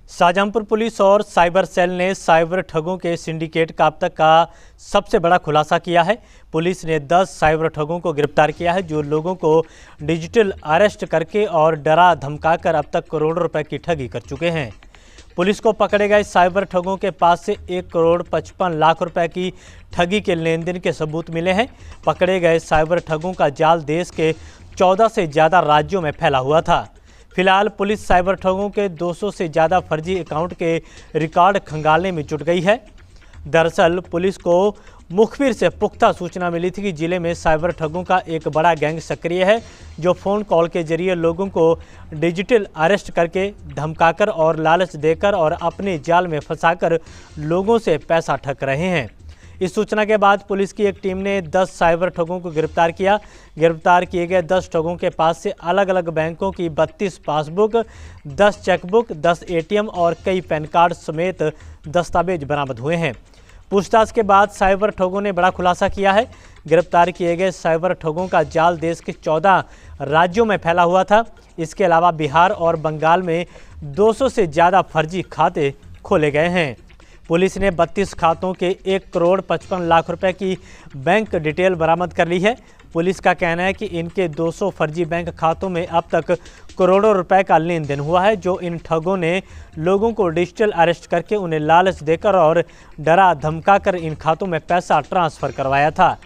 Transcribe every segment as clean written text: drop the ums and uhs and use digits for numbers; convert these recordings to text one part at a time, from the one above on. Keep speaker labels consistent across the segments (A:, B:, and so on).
A: Shahjahanpur police और cyber cell ने cyber ठगों के सिंडिकेट का अब तक का सबसे बड़ा खुलासा किया है। पुलिस ने 10 साइबर ठगों को गिरफ्तार किया है, जो लोगों को डिजिटल अरेस्ट करके और डरा धमकाकर अब तक करोड़ों रुपए की ठगी कर चुके हैं। पुलिस को पकड़े गए साइबर ठगों के पास से 1 करोड़ 55 लाख रुपए की ठगी के लेन देन के सबूत मिले हैं। पकड़े गए साइबर ठगों का जाल देश के 14 से ज़्यादा राज्यों में फैला हुआ था। फिलहाल पुलिस साइबर ठगों के 200 से ज़्यादा फर्जी अकाउंट के रिकॉर्ड खंगालने में जुट गई है। दरअसल पुलिस को मुखबिर से पुख्ता सूचना मिली थी कि जिले में साइबर ठगों का एक बड़ा गैंग सक्रिय है, जो फ़ोन कॉल के जरिए लोगों को डिजिटल अरेस्ट करके, धमकाकर और लालच देकर और अपने जाल में फंसाकर लोगों से पैसा ठग रहे हैं। इस सूचना के बाद पुलिस की एक टीम ने 10 साइबर ठगों को गिरफ्तार किया। गिरफ्तार किए गए 10 ठगों के पास से अलग अलग बैंकों की 32 पासबुक, 10 चेकबुक, 10 एटीएम और कई पैन कार्ड समेत दस्तावेज बरामद हुए हैं। पूछताछ के बाद साइबर ठगों ने बड़ा खुलासा किया है। गिरफ्तार किए गए साइबर ठगों का जाल देश के 14 राज्यों में फैला हुआ था। इसके अलावा बिहार और बंगाल में 200 से ज़्यादा फर्जी खाते खोले गए हैं। पुलिस ने 32 खातों के 1 करोड़ 55 लाख रुपए की बैंक डिटेल बरामद कर ली है। पुलिस का कहना है कि इनके 200 फर्जी बैंक खातों में अब तक करोड़ों रुपए का लेन देन हुआ है, जो इन ठगों ने लोगों को डिजिटल अरेस्ट करके उन्हें लालच देकर और डरा धमकाकर इन खातों में पैसा ट्रांसफ़र करवाया था।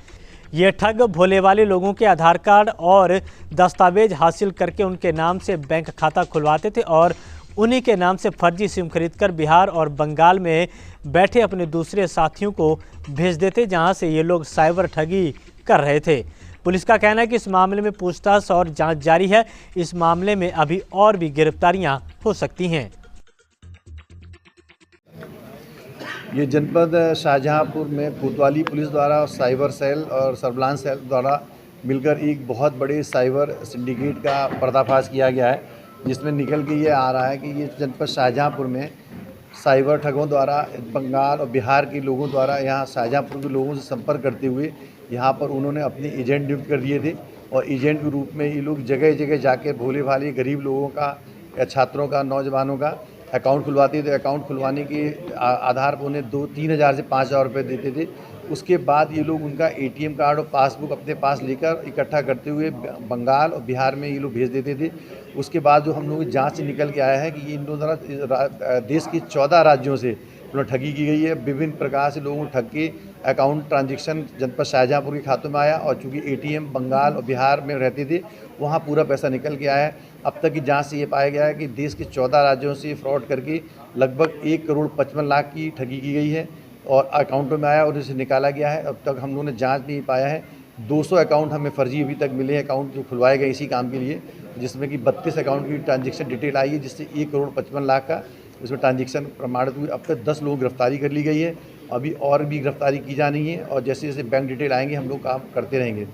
A: ये ठग भोले वाले लोगों के आधार कार्ड और दस्तावेज हासिल करके उनके नाम से बैंक खाता खुलवाते थे और उन्हीं के नाम से फर्जी सिम खरीदकर बिहार और बंगाल में बैठे अपने दूसरे साथियों को भेज देते, जहां से ये लोग साइबर ठगी कर रहे थे। पुलिस का कहना है कि इस मामले में पूछताछ और जांच जारी है। इस मामले में अभी और भी गिरफ्तारियां हो सकती हैं।
B: ये जनपद शाहजहांपुर में कोतवाली पुलिस द्वारा साइबर सेल और सर्विलांस सेल द्वारा मिलकर एक बहुत बड़े साइबर सिंडिकेट का पर्दाफाश किया गया है, जिसमें निकल के ये आ रहा है कि ये जनपद शाहजहांपुर में साइबर ठगों द्वारा बंगाल और बिहार के लोगों द्वारा यहाँ शाहजहांपुर के लोगों से संपर्क करते हुए यहाँ पर उन्होंने अपने एजेंट नियुक्त कर दिए थे और एजेंट के रूप में ये लोग जगह जगह जाकर भोले भाले गरीब लोगों का या छात्रों का, नौजवानों का अकाउंट खुलवाते थे। अकाउंट खुलवाने के आधार पर उन्हें 2-3 हज़ार से 5 हज़ार रुपये देते थे। उसके बाद ये लोग उनका एटीएम कार्ड और पासबुक अपने पास लेकर इकट्ठा करते हुए बंगाल और बिहार में ये लोग भेज देते थे। उसके बाद जो हम लोगों की जांच से निकल के आया है कि ये इन लोगों द्वारा देश के 14 राज्यों से ठगी की गई है। विभिन्न प्रकार से लोगों को ठग के अकाउंट ट्रांजैक्शन जनपद शाहजहांपुर के खातों में आया और चूँकि एटीएम बंगाल और बिहार में रहते थे, वहाँ पूरा पैसा निकल के आया है। अब तक की जांच से ये पाया गया है कि देश के 14 राज्यों से फ्रॉड करके लगभग 1 करोड़ 55 लाख की ठगी की गई है और अकाउंटों में आया और इसे निकाला गया है। अब तक हम लोगों ने जांच में पाया है 200 अकाउंट हमें फर्जी अभी तक मिले हैं, अकाउंट जो खुलवाए गए इसी काम के लिए, जिसमें कि 32 अकाउंट की ट्रांजैक्शन डिटेल आई है, जिससे 1 करोड़ 55 लाख का उसमें ट्रांजैक्शन प्रमाणित हुई। अब तक 10 लोगों की गिरफ्तारी कर ली गई है। अभी और भी गिरफ्तारी की जानी है और जैसे जैसे बैंक डिटेल आएंगे हम लोग काम करते रहेंगे।